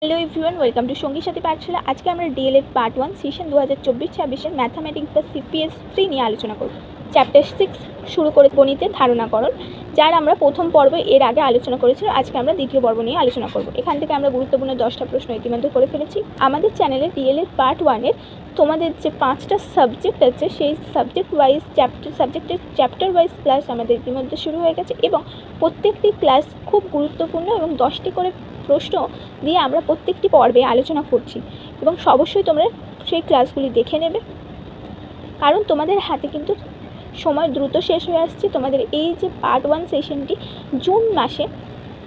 Hello everyone, welcome to সঙ্গীর সাথে পাঠশালা। আজকে আমরা ডিএলএড পার্ট 1 সেশন 2024-26 ম্যাথামেটিক্স বা সিপিএস 3 নিয়ে আলোচনা করব। চ্যাপ্টার 6 শুরু করে গণিতের ধারণাকরণ, যার আমরা প্রথম পর্ব এর আগে আলোচনা করেছিলাম। আজকে আমরা দ্বিতীয় পর্ব নিয়ে আলোচনা করব। এখান থেকে আমরা গুরুত্বপূর্ণ 10টা প্রশ্ন ইতিমধ্যে করে ফেলেছি। আমাদের চ্যানেলে ডিএলএড পার্ট 1-এর তোমাদের যে 5টা সাবজেক্ট আছে, সেই subject wise chapter wise class আমাদের ইতিমধ্যে শুরু হয়ে গেছে এবং প্রত্যেকটি ক্লাস খুব গুরুত্বপূর্ণ এবং 10টি করে প্রশ্ন দিয়ে আমরা প্রত্যেকটি পর্বে আলোচনা করছি এবং অবশ্যই তোমরা সেই ক্লাসগুলি দেখে নেবে, কারণ তোমাদের হাতে কিন্তু সময় দ্রুত শেষ হয়ে আসছে। তোমাদের এই যে পার্ট 1 সেশনটি জুন মাসে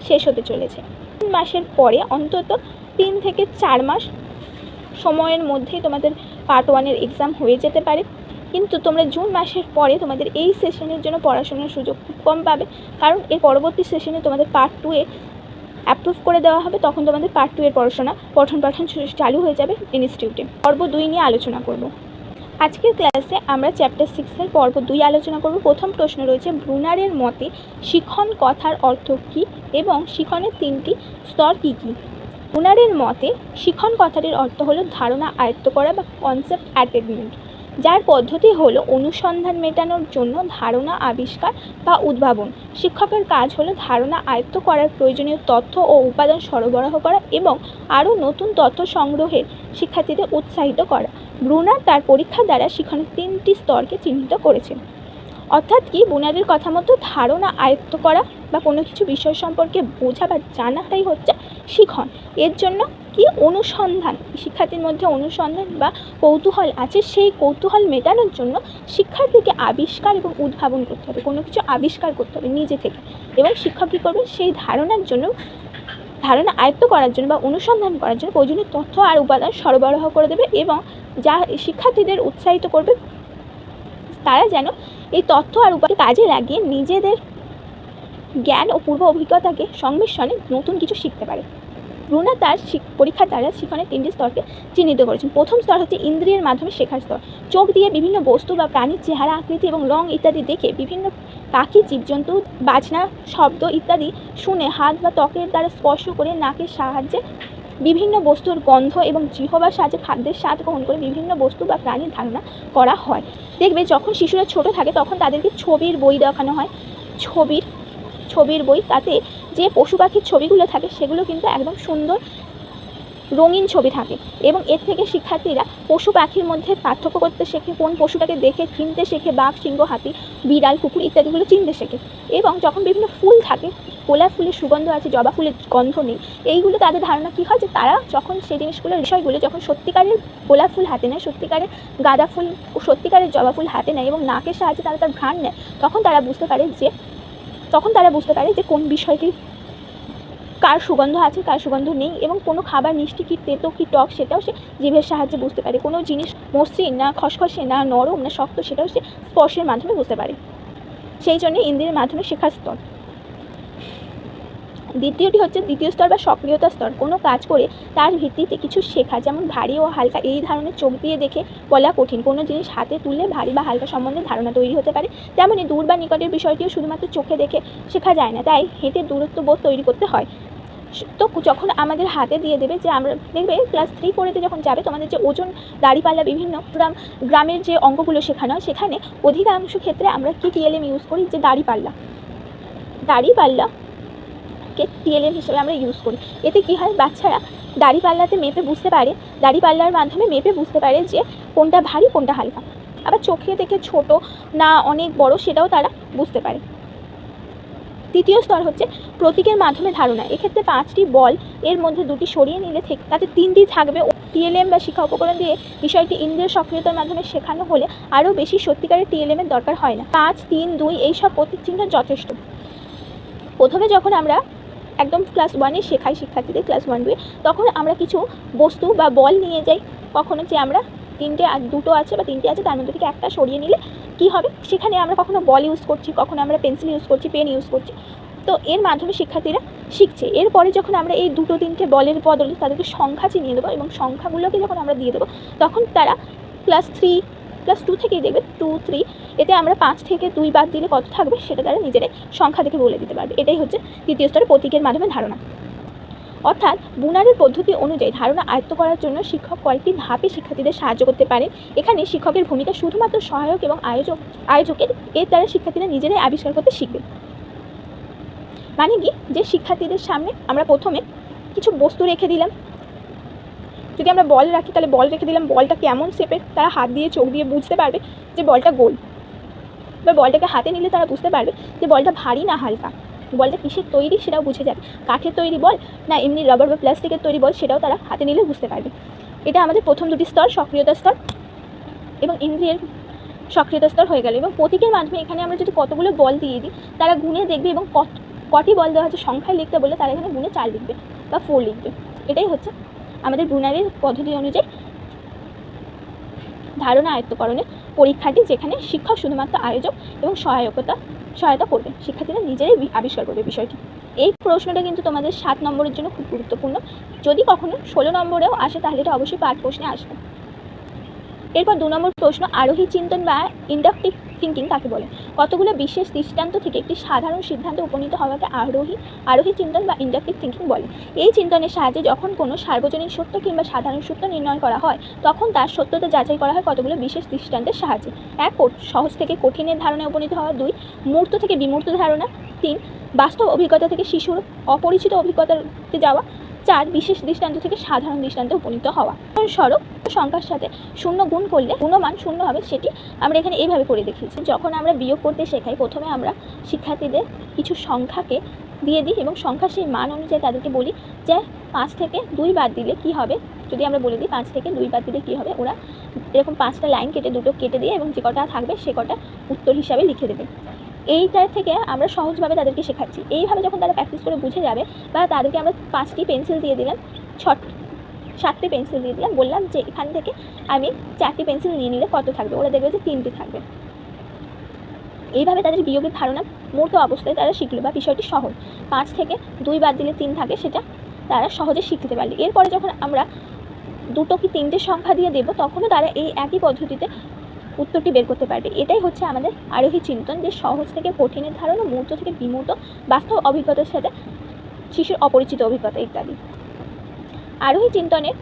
শেষ হতে চলেছে। জুন মাসের পরে অন্তত 3 থেকে 4 মাস সময়ের মধ্যেই তোমাদের পার্ট 1-এর এক্সাম হয়ে যেতে পারে, কিন্তু তোমরা জুন মাসের পরে তোমাদের এই সেশনের জন্য পড়াশোনার সুযোগ খুব কম পাবে, কারণ এর পরবর্তী সেশনে তোমাদের পার্ট 2-এ অ্যাপ্রুভ করে দেওয়া হবে। তখন তোমাদের পার্ট 2-এর পঠন পাঠন চালু হয়ে যাবে ইনস্টিটিউটে। পর্ব 2 নিয়ে আলোচনা করব। আজকের ক্লাসে আমরা চ্যাপ্টার 6-এর পর্ব 2 আলোচনা করব। প্রথম প্রশ্ন রয়েছে, ব্রুনারের মতে শিখন কথার অর্থ কী এবং শিখনের 3টি স্তর কী কী? ব্রুনারের মতে শিখন কথাটির অর্থ হলো ধারণা আয়ত্ত করা বা কনসেপ্ট অ্যাটেনমেন্ট, যার পদ্ধতি হলো অনুসন্ধান মেটানোর জন্য ধারণা আবিষ্কার বা উদ্ভাবন। শিক্ষকের কাজ হলো ধারণা আয়ত্ত করার প্রয়োজনীয় তথ্য ও উপাদান সরবরাহ করা এবং আরও নতুন তথ্য সংগ্রহের শিক্ষার্থীদের উৎসাহিত করা। ব্রুনার তার পরীক্ষা দ্বারা শিখনের 3টি স্তরকে চিহ্নিত করেছেন। অর্থাৎ কি, ব্রুনারের কথা মতো ধারণা আয়ত্ত করা বা কোনো কিছু বিষয় সম্পর্কে বোঝা বা জানাটাই হচ্ছে শিখন। এর জন্য কি অনুসন্ধান, শিক্ষার্থীর মধ্যে অনুসন্ধান বা কৌতূহল আছে, সেই কৌতূহল মেটানোর জন্য শিক্ষার্থীকে আবিষ্কার এবং উদ্ভাবন করতে হবে, কোনো কিছু আবিষ্কার করতে হবে নিজে থেকে। এবং শিক্ষক কী করবে, সেই ধারণার জন্য, ধারণা আয়ত্ত করার জন্য বা অনুসন্ধান করার জন্য প্রয়োজনীয় তথ্য আর উপাদান সরবরাহ করে দেবে এবং যা শিক্ষার্থীদের উৎসাহিত করবে তারা যেন এই তথ্য আর উপাদান কাজে লাগিয়ে নিজেদের জ্ঞান ও পূর্ব অভিজ্ঞতাকে সংমিশ্রণে নতুন কিছু শিখতে পারে। ব্রুনার তার পরীক্ষার দ্বারা শিখনের 3টি স্তরকে চিহ্নিত করেছেন। প্রথম স্তর হচ্ছে ইন্দ্রিয়ের মাধ্যমে শেখার স্তর। চোখ দিয়ে বিভিন্ন বস্তু বা প্রাণীর চেহারা, আকৃতি এবং রং ইত্যাদি দেখে, বিভিন্ন পাখি, জীবজন্তু, বাজনা, শব্দ ইত্যাদি শুনে, হাত বা ত্বকের দ্বারা স্পর্শ করে, নাকের সাহায্যে বিভিন্ন বস্তুর গন্ধ এবং জিহ্বার সাহায্যে খাদ্যের স্বাদ গ্রহণ করে বিভিন্ন বস্তু বা প্রাণীর ধারণা করা হয়। দেখবে যখন শিশুরা ছোট থাকে তখন তাদেরকে ছবির বই দেখানো হয়, ছবির বই, তাতে যে পশু পাখির ছবিগুলো থাকে সেগুলো কিন্তু একদম সুন্দর রঙিন ছবি থাকে এবং এর থেকে শিক্ষার্থীরা পশু পাখির মধ্যে পার্থক্য করতে শেখে, কোন পশুটাকে দেখে চিনতে শেখে, বাঘ, সিংহ, হাতি, বিড়াল, কুকুর ইত্যাদিগুলো চিনতে শেখে। এবং যখন বিভিন্ন ফুল থাকে, গোলাপ ফুলের সুগন্ধ আছে, জবা ফুলের গন্ধ নেই, এইগুলো তাদের ধারণা কী হয়, যে তারা যখন সেই বিষয়গুলো যখন সত্যিকারের গোলাপ ফুল হাতে নেয়, সত্যিকারের গাঁদা ফুল, সত্যিকারের জবা ফুল হাতে নেয় এবং নাকের সাহায্যে তারা তার ঘ্রাণ নেয়, তখন তারা বুঝতে পারে যে কোন বিষয়টি কার সুগন্ধ আছে, কার সুগন্ধ নেই, এবং কোনো খাবার মিষ্টি কি তেতো কি টক সেটাও সে জিভের সাহায্যে বুঝতে পারে। কোনো জিনিস মসৃণ না খসখসে, না নরম না শক্ত, সেটাও সে স্পর্শের মাধ্যমে বুঝতে পারে। সেই জন্য ইন্দ্রিয়ের মাধ্যমে শেখার স্তর। দ্বিতীয়টি হচ্ছে দ্বিতীয় স্তর বা সক্রিয়তা স্তর। কোনো কাজ করে তার ভিত্তিতে কিছু শেখা, যেমন ভারী ও হালকা, এই ধরনের চোখ দিয়ে দেখে বলা কঠিন। কোনো জিনিস হাতে তুললে ভারী বা হালকা সম্বন্ধে ধারণা তৈরি হতে পারে। তেমনই দূর বা নিকটের বিষয়টিও শুধুমাত্র চোখে দেখে শেখা যায় না, তাই হেঁটে দূরত্ব বোধ তৈরি করতে হয়। তো যখন আমাদের হাতে দিয়ে দেবে, যে আমরা দেখবে ক্লাস 3-4-তে যখন যাবে, তোমাদের যে ওজন, দাড়িপাল্লা, বিভিন্ন গ্রামের যে অঙ্কগুলো শেখানো হয়, সেখানে অধিকাংশ ক্ষেত্রে আমরা কি টিএলএম ইউজ করি, যে দাড়িপাল্লাকে টিএলএম হিসেবে আমরা ইউজ করি। এতে কি হয়, বাচ্চারা দাড়িপাল্লাতে মেপে বুঝতে পারে, দাড়িপাল্লার মাধ্যমে মেপে বুঝতে পারে যে কোনটা ভারী কোনটা হালকা। আবার চোখে দেখে ছোট না অনেক বড় সেটাও তারা বুঝতে পারে। তৃতীয় স্তর হচ্ছে প্রতীকের মাধ্যমে ধারণা। এক্ষেত্রে 5টি বল, এর মধ্যে 2টি সরিয়ে নিলে তাতে 3টি থাকবে। টিএলএম বা শিক্ষা উপকরণ দিয়ে বিষয়টি ইন্দ্রিয় সক্রিয়তার মাধ্যমে শেখানো হলে আরও বেশি সত্যিকারের টিএলএমের দরকার হয় না। 5, 3, 2 এইসব প্রতীক চিহ্ন যথেষ্ট। প্রথমে যখন আমরা একদম ক্লাস 1-এ শেখাই শিক্ষার্থীদের, ক্লাস 1-2-এ, তখন আমরা কিছু বস্তু বা বল নিয়ে যাই। কখনো যে আমরা 2টো আছে বা 3টে আছে, তার মধ্যে থেকে একটা সরিয়ে নিলে কি হবে, সেখানে আমরা কখনো বল ইউজ করছি, কখনো আমরা পেন্সিল ইউজ করছি, পেন ইউজ করছি। তো এর মাধ্যমে শিক্ষার্থীরা শিখছে। এরপরে যখন আমরা এই 2-3টে বলের বদলে তাদেরকে সংখ্যা চিনিয়ে দেবো এবং সংখ্যাগুলোকে যখন আমরা দিয়ে দেবো, তখন তারা ক্লাস 2 থেকেই দেখবে 2, 3, এতে আমরা 5 থেকে 2 বাদ দিলে কত থাকবে সেটা তারা নিজেরাই সংখ্যা থেকে বলে দিতে পারবে। এটাই হচ্ছে তৃতীয় স্তরে প্রতীকের মাধ্যমে ধারণা। অর্থাৎ বুনারের পদ্ধতি অনুযায়ী ধারণা আয়ত্ত করার জন্য শিক্ষক কয়েকটি ধাপে শিক্ষার্থীদের সাহায্য করতে পারেন। এখানে শিক্ষকের ভূমিকা শুধুমাত্র সহায়ক এবং আয়োজকের। এর দ্বারা শিক্ষার্থীরা নিজেরাই আবিষ্কার করতে শিখবে। মানে কি, যে শিক্ষার্থীদের সামনে আমরা প্রথমে কিছু বস্তু রেখে দিলাম, যদি আমরা বল রাখি তাহলে বল রেখে দিলাম, বলটা কেমন শেপের তারা হাত দিয়ে চোখ দিয়ে বুঝতে পারবে যে বলটা গোল। এবার বলটাকে হাতে নিলে তারা বুঝতে পারবে যে বলটা ভারী না হালকা, বলটা কিসের তৈরি সেটাও বুঝে যাবে, কাঠের তৈরি বল না এমনি রাবার বা প্লাস্টিকের তৈরি বল সেটাও তারা হাতে নিলে বুঝতে পারবে। এটা আমাদের প্রথম দুটি স্তর, সক্রিয়তা স্তর এবং ইন্দ্রিয়ের সক্রিয়তা স্তর হয়ে গেল। এবং প্রতীকের মাধ্যমে এখানে আমরা যদি কতগুলো বল দিয়ে দিই তারা গুনে দেখবে, এবং কটি বল দেওয়া হচ্ছে সংখ্যায় লিখতে বলে তারা এখানে গুনে 4 লিখবে বা 4 লিখবে। এটাই হচ্ছে আমাদের ব্রুনারের পদ্ধতি অনুযায়ী ধারণা আয়ত্তকরণের পরীক্ষাটি, যেখানে শিক্ষক শুধুমাত্র আয়োজক এবং সহায়তা করবে, শিক্ষার্থীরা নিজেরাই আবিষ্কার করবে বিষয়টি। এই প্রশ্নটা কিন্তু তোমাদের 7 নম্বরের জন্য খুব গুরুত্বপূর্ণ। যদি কখনো 16 নম্বরেও আসে তাহলে এটা অবশ্যই পাঠ প্রশ্নে আসবে। এরপর 2 নম্বর প্রশ্ন, আরোহী চিন্তন বা ইন্ডাকটিভ থিঙ্কিং কাকে বলে? কতগুলো বিশেষ দৃষ্টান্ত থেকে একটি সাধারণ সিদ্ধান্তে উপনীত হওয়াকে আরোহী চিন্তন বা ইন্ডাকটিভ থিঙ্কিং বলে। এই চিন্তনের সাহায্যে যখন কোনো সার্বজনীন সত্য কিংবা সাধারণ সত্য নির্ণয় করা হয় তখন তার সত্যতা যাচাই করা হয় কতগুলো বিশেষ দৃষ্টান্তের সাহায্যে। 1 সহজ থেকে কঠিনের ধারণায় উপনীত হওয়া। 2 মূর্ত থেকে বিমূর্ত ধারণা। 3 বাস্তব অভিজ্ঞতা থেকে শিশুর অপরিচিত অভিজ্ঞতাতে যাওয়া। 4 বিশেষ দৃষ্টান্ত থেকে সাধারণ দৃষ্টান্তে উপনীত হওয়া। উদাহরণস্বরূপ, সংখ্যার সাথে 0 গুণ করলে গুণমান 0 হবে, সেটি আমরা এখানে এইভাবে করে দেখিয়েছি। যখন আমরা বিয়োগ করতে শেখাই প্রথমে আমরা শিক্ষার্থীদের কিছু সংখ্যাকে দিয়ে দিই এবং সংখ্যার সেই মান অনুযায়ী তাদেরকে বলি যে 5 থেকে 2 বাদ দিলে কি হবে। যদি আমরা বলে দিই 5 থেকে 2 বাদ দিলে কী হবে, ওরা এরকম 5টা লাইন কেটে 2টো কেটে দিয়ে এবং যে কটা থাকবে সে কটা উত্তর হিসাবে লিখে দেবে। এইটার থেকে আমরা সহজভাবে তাদেরকে শেখাচ্ছি। এইভাবে যখন তারা প্র্যাকটিস করে বুঝে যাবে, বা তাদেরকে আমরা 5টি পেন্সিল দিয়ে দিলাম, 7টি পেন্সিল দিয়ে দিলাম, বললাম যে এখান থেকে আমি 4টি পেন্সিল নিয়ে নিলে কত থাকবে, ওরা দেখবে যে 3টি থাকবে। এইভাবে তাদের বিয়োগের ধারণা মূর্ত অবস্থায় তারা শিখলো, বা বিষয়টি সহজ। 5 থেকে 2 বাদ দিলে 3 থাকে, সেটা তারা সহজে শিখতে পারলে। এরপরে যখন আমরা 2 কি 3টে সংখ্যা দিয়ে দেবো তখনও তারা এই একই পদ্ধতিতে উত্তরটি বের করতে পারবে। এটাই হচ্ছে আমাদের আরোহী চিন্তন, যে সহজ থেকে কঠিনের ধারণা, মূর্ত থেকে বিমূর্ত, বাস্তব অভিজ্ঞতার সাথে শিশুর অপরিচিত অভিজ্ঞতা ইত্যাদি। আরোহী চিন্তনের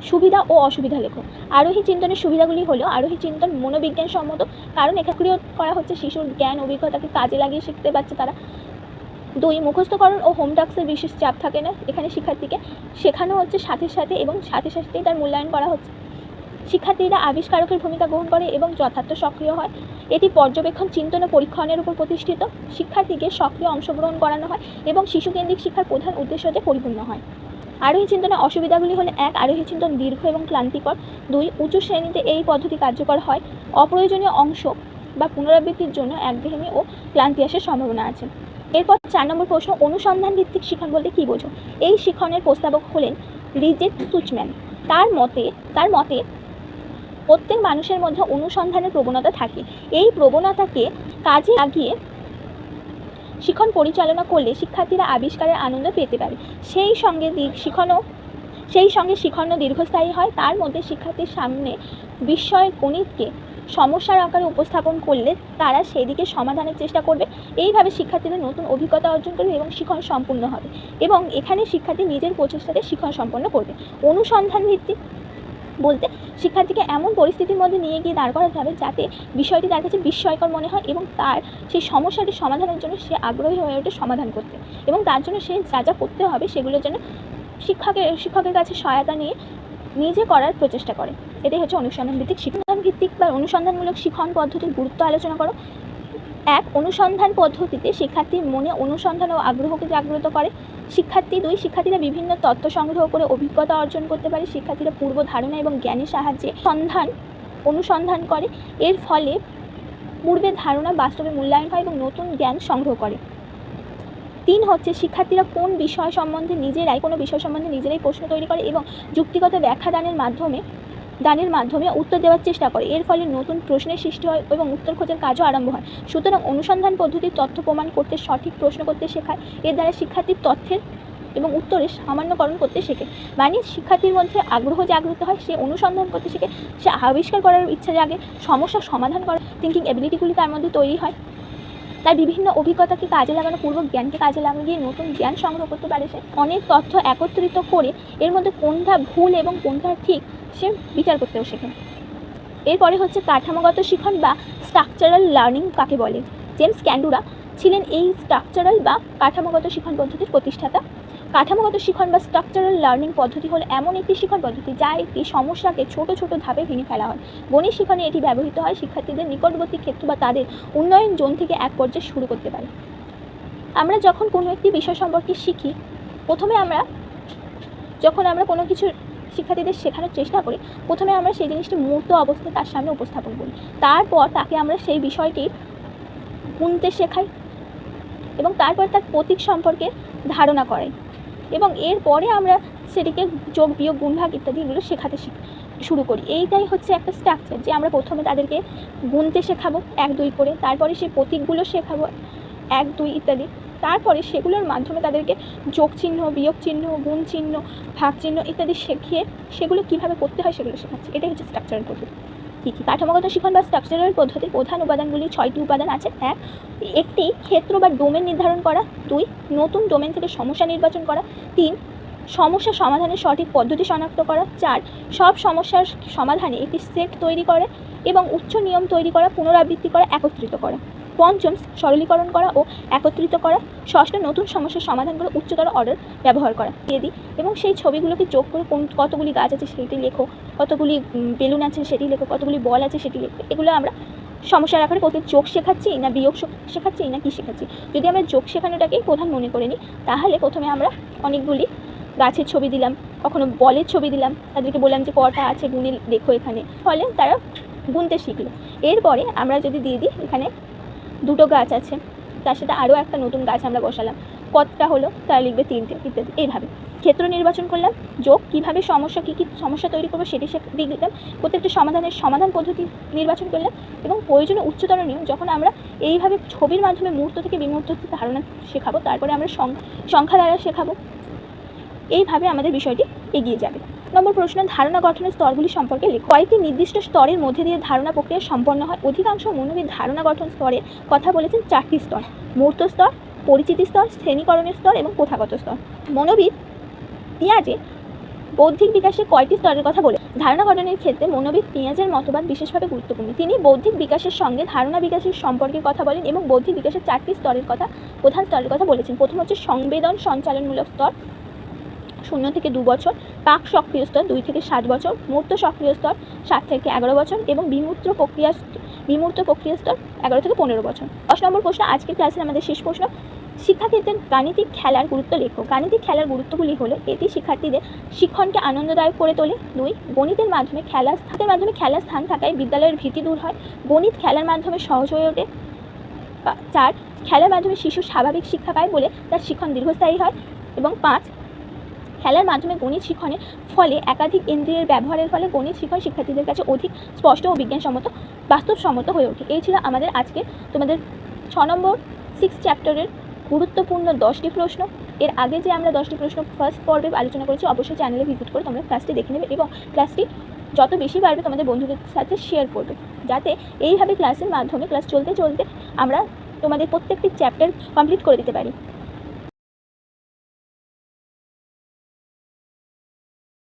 সুবিধা ও অসুবিধা লেখো। আরোহী চিন্তনের সুবিধাগুলি হলো, আরোহী চিন্তন মনোবিজ্ঞান সম্মত, কারণ একাগ্রিয় করা হচ্ছে শিশুর জ্ঞান অভিজ্ঞতাকে কাজে লাগিয়ে শিখতে পারছে তারা। 2 মুখস্থকরণ ও হোম টাস্কের বিশেষ চাপ থাকে না, এখানে শিক্ষার্থীকে শেখানো হচ্ছে সাথে সাথে এবং সাথে সাথেই তার মূল্যায়ন করা হচ্ছে। শিক্ষার্থীরা আবিষ্কারকের ভূমিকা গ্রহণ করে এবং যথার্থ সক্রিয় হয়। এটি পর্যবেক্ষণ, চিন্তন ও পরীক্ষণের উপর প্রতিষ্ঠিত। শিক্ষার্থীকে সক্রিয় অংশগ্রহণ করানো হয় এবং শিশুকেন্দ্রিক শিক্ষার প্রধান উদ্দেশ্যতে পরিপূর্ণ হয়। আরোহী চিন্তনের অসুবিধাগুলি হলো, 1 আরোহী চিন্তন দীর্ঘ এবং ক্লান্তিকর। 2 উঁচু শ্রেণীতে এই পদ্ধতি কার্যকর হয়। অপ্রয়োজনীয় অংশ বা পুনরাবৃত্তির জন্য একঘেয়েমি ও ক্লান্তি আসার সম্ভাবনা আছে। এরপর 4 নম্বর প্রশ্ন, অনুসন্ধান ভিত্তিক শিক্ষণ বলতে কী বোঝো? এই শিক্ষণের প্রস্তাবক হলেন রিজেট সুচম্যান। তার মতে প্রত্যেক মানুষের মধ্যে অনুসন্ধানের প্রবণতা থাকে। এই প্রবণতাকে কাজে লাগিয়ে শিক্ষণ পরিচালনা করলে শিক্ষার্থীরা আবিষ্কারের আনন্দ পেতে পারে। সেই সঙ্গে শিক্ষণ দীর্ঘস্থায়ী হয়। তার মধ্যে শিক্ষার্থীর সামনে বিস্ময় গণিতকে সমস্যার আকারে উপস্থাপন করলে তারা সেই দিকে সমাধানের চেষ্টা করবে। এইভাবে শিক্ষার্থীরা নতুন অভিজ্ঞতা অর্জন করবে এবং শিক্ষণ সম্পূর্ণ হবে, এবং এখানে শিক্ষার্থী নিজের প্রচেষ্টাতে শিক্ষণ সম্পন্ন করবে। অনুসন্ধান ভিত্তিক বলতে শিক্ষার্থীকে এমন পরিস্থিতির মধ্যে নিয়ে গিয়ে দাঁড় করাতে হবে যাতে বিষয়টি তার কাছে বিস্ময়কর মনে হয় এবং তার সেই সমস্যাটি সমাধানের জন্য সে আগ্রহী হয়ে ওঠে সমাধান করতে, এবং তার জন্য সে যা যা করতে হবে সেগুলোর জন্য শিক্ষকের কাছে সহায়তা নিয়ে নিজে করার প্রচেষ্টা করে। এটাই হচ্ছে অনুসন্ধান ভিত্তিক বা অনুসন্ধানমূলক শিক্ষণ পদ্ধতির গুরুত্ব আলোচনা করো। 1 অনুসন্ধান পদ্ধতিতে শিক্ষার্থীর মনে অনুসন্ধান ও আগ্রহকে জাগ্রত করে। 2 শিক্ষার্থীরা বিভিন্ন তথ্য সংগ্রহ করে অভিজ্ঞতা অর্জন করতে পারে। শিক্ষার্থীরা পূর্ব ধারণা এবং জ্ঞানের সাহায্যে অনুসন্ধান করে। এর ফলে পূর্বের ধারণা বাস্তবে মূল্যায়ন হয় এবং নতুন জ্ঞান সংগ্রহ করে। 3 হচ্ছে শিক্ষার্থীরা কোনো বিষয় সম্বন্ধে নিজেরাই প্রশ্ন তৈরি করে এবং যুক্তিগত ব্যাখ্যা দানের মাধ্যমে উত্তর দেওয়ার চেষ্টা করে। এর ফলে নতুন প্রশ্নের সৃষ্টি হয় এবং উত্তর খোঁজার কাজও আরম্ভ হয়। সুতরাং অনুসন্ধান পদ্ধতির তথ্য প্রমাণ করতে, সঠিক প্রশ্ন করতে শেখায়। এর দ্বারা শিক্ষার্থীর তথ্যের এবং উত্তরের সামান্যকরণ করতে শেখে। মানে শিক্ষার্থীর মধ্যে আগ্রহ জাগ্রত হয়, সে অনুসন্ধান করতে শেখে, সে আবিষ্কার করার ইচ্ছা জাগে, সমস্যার সমাধান করার থিঙ্কিং এবিলিটিগুলি তার মধ্যে তৈরি হয়। তার বিভিন্ন অভিজ্ঞতাকে কাজে লাগানো, পূর্ব জ্ঞানকে কাজে লাগিয়ে নতুন জ্ঞান সংগ্রহ করতে পারে। সে অনেক তথ্য একত্রিত করে এর মধ্যে কোনটা ভুল এবং কোনটা ঠিক সে বিচার করতেও শেখে। এরপরে হচ্ছে কাঠামোগত শিখন বা স্ট্রাকচারাল লার্নিং কাকে বলে। জেমস ক্যান্ডুরা ছিলেন এই স্ট্রাকচারাল বা কাঠামোগত শিখন পদ্ধতির প্রতিষ্ঠাতা। কাঠামোগত শিখন বা স্ট্রাকচারাল লার্নিং পদ্ধতি হলো এমন একটি শিখন পদ্ধতি যা একটি সমস্যাকে ছোট ছোট ধাপে ভেঙে ফেলা হয়। গণিত শিখনে এটি ব্যবহৃত হয় শিক্ষার্থীদের নিকটবর্তী ক্ষেত্র বা তাদের উন্নয়ন জোন থেকে এক পর্যায়ে শুরু করতে পারে। আমরা যখন কোনো একটি বিষয় সম্পর্কে শিখি, প্রথমে যখন আমরা কোনো কিছু শিক্ষার্থীদের শেখানোর চেষ্টা করি, প্রথমে আমরা সেই জিনিসটি মূর্ত অবস্থায় তার সামনে উপস্থাপন করি। তারপর তাকে আমরা সেই বিষয়টির গুনতে শেখাই এবং তারপর তার প্রতীক সম্পর্কে ধারণা করাই এবং এরপরে আমরা সেটিকে যোগ বিয়োগ গুণভাগ ইত্যাদি এগুলো শেখাতে শুরু করি। এইটাই হচ্ছে একটা স্ট্রাকচার, যে আমরা প্রথমে তাদেরকে গুনতে শেখাবো 1 2 করে, তারপরে সেই প্রতীকগুলো শেখাবো 1 2 ইত্যাদি, তারপরে সেগুলোর মাধ্যমে তাদেরকে যোগ চিহ্ন, বিয়োগ চিহ্ন, গুণ চিহ্ন, ভাগ চিহ্ন ইত্যাদি শিখিয়ে সেগুলো কীভাবে করতে হয় সেগুলো শেখাচ্ছি। এটাই হচ্ছে স্ট্রাকচারাল পদ্ধতি। কী কী কাঠামোগত শিখন বা স্ট্রাকচারাল পদ্ধতির প্রধান উপাদানগুলি 6টি উপাদান আছে। 1 একটি ক্ষেত্র বা ডোমেন নির্ধারণ করা। 2 নতুন ডোমেন থেকে সমস্যা নির্বাচন করা। 3 সমস্যা সমাধানের সঠিক পদ্ধতি শনাক্ত করা। 4 সব সমস্যার সমাধানে একটি সেট তৈরি করে এবং উচ্চ নিয়ম তৈরি করা, পুনরাবৃত্তি করা, একত্রিত করা। 5 সরলীকরণ করা ও একত্রিত করা। 6 নতুন সমস্যার সমাধান করে উচ্চতর অর্ডার ব্যবহার করা। ইত্যাদি। এবং সেই ছবিগুলোকে যোগ করে কতগুলি গাছ আছে সেটি লেখো, কতগুলি বেলুন আছে সেটি লেখো, কতগুলি বল আছে সেটি লেখো। এগুলো আমরা সমস্যার আকারে প্রত্যেক যোগ শেখাচ্ছি না বিয়োগ শেখাচ্ছি না কী শেখাচ্ছি। যদি আমরা যোগ শেখানোটাকেই প্রধান মনে করে নিই, তাহলে প্রথমে আমরা অনেকগুলি গাছের ছবি দিলাম, কখনো বলের ছবি দিলাম, তাদেরকে বললাম যে কটা আছে গুনে দেখো এখানে, ফলে তারা গুনতে শিখলো। এরপরে আমরা যদি দিয়ে দিই এখানে 2টো গাছ আছে, তার সাথে আরও একটা নতুন গাছ আমরা বসালাম, কতটা হলো, তারা লিখবে 3টে ইত্যাদি। এইভাবে ক্ষেত্র নির্বাচন করলাম, যোগ কীভাবে সমস্যা কী সমস্যা তৈরি করবো সেটি দিয়ে দিলাম, প্রত্যেকটা সমাধানের সমাধান পদ্ধতি নির্বাচন করলাম এবং প্রয়োজনীয় উচ্চতর নিয়ম যখন আমরা এইভাবে ছবির মাধ্যমে মুহূর্ত থেকে বিমূর্ত ধারণা শেখাবো, তারপরে আমরা সংখ্যা দ্বারা শেখাবো। এইভাবে আমাদের বিষয়টি এগিয়ে যাবে। নম্বর প্রশ্ন, ধারণা গঠনের স্তরগুলি সম্পর্কে লেখো। কয়েকটি নির্দিষ্ট স্তরের মধ্যে দিয়ে ধারণা প্রক্রিয়া সম্পন্ন হয়। অধিকাংশ মনোবিদ ধারণা গঠন স্তরের কথা বলেছেন 4টি স্তর: মূর্ত স্তর, পরিচিতি স্তর, শ্রেণীকরণের স্তর এবং প্রথাগত স্তর। মনোবিদ পিয়াজে বৌদ্ধিক বিকাশের কয়টি স্তরের কথা বলে। ধারণা গঠনের ক্ষেত্রে মনোবিদ পিয়াজের মতবাদ বিশেষভাবে গুরুত্বপূর্ণ। তিনি বৌদ্ধিক বিকাশের সঙ্গে ধারণা বিকাশের সম্পর্কের কথা বলেন এবং বৌদ্ধিক বিকাশের 4টি স্তরের কথা, প্রধান স্তরের কথা বলেছেন। প্রথম হচ্ছে সংবেদন সঞ্চালনমূলক স্তর 0 থেকে 2 বছর, প্রাক সক্রিয় স্তর 2 থেকে 7 বছর, মূর্ত সক্রিয় স্তর 7 থেকে 11 বছর এবং বিমূর্ত প্রক্রিয়া স্তর 11 থেকে 15 বছর। 10 নম্বর প্রশ্ন, আজকের ক্লাসের আমাদের শেষ প্রশ্ন, শিক্ষাক্ষেত্রে গাণিতিক খেলার গুরুত্ব লেখো। গাণিতিক খেলার গুরুত্বগুলি হলো: এটি শিক্ষার্থীদের শিক্ষণকে আনন্দদায়ক করে তোলে। 2 গণিতের মাধ্যমে খেলার স্থান থাকায় বিদ্যালয়ের ভীতি দূর হয়। গণিত খেলার মাধ্যমে সহজ হয়ে ওঠে। 4 খেলার মাধ্যমে শিশু স্বাভাবিক শিক্ষা পায় বলে তার শিক্ষণ দীর্ঘস্থায়ী হয়। এবং 5 খেলার মাধ্যমে গণিত শিক্ষণের ফলে একাধিক ইন্দ্রিয়ের ব্যবহারের ফলে গণিত শিক্ষণ শিক্ষার্থীদের কাছে অধিক স্পষ্ট ও বিজ্ঞানসম্মত, বাস্তবসম্মত হয়ে ওঠে। এই ছিল আমাদের আজকে তোমাদের 6 নম্বর 6 চ্যাপ্টারের গুরুত্বপূর্ণ 10টি প্রশ্ন। এর আগে যে আমরা 10টি প্রশ্ন ফার্স্ট পর্বে আলোচনা করেছি, অবশ্যই চ্যানেলে ভিজিট করে তোমরা ক্লাসটি দেখে নেবে এবং ক্লাসটি যত বেশি পারবে তোমাদের বন্ধুদের সাথে শেয়ার করবে, যাতে এইভাবে ক্লাসের মাধ্যমে ক্লাস চলতে চলতে আমরা তোমাদের প্রত্যেকটি চ্যাপ্টার কমপ্লিট করে দিতে পারি।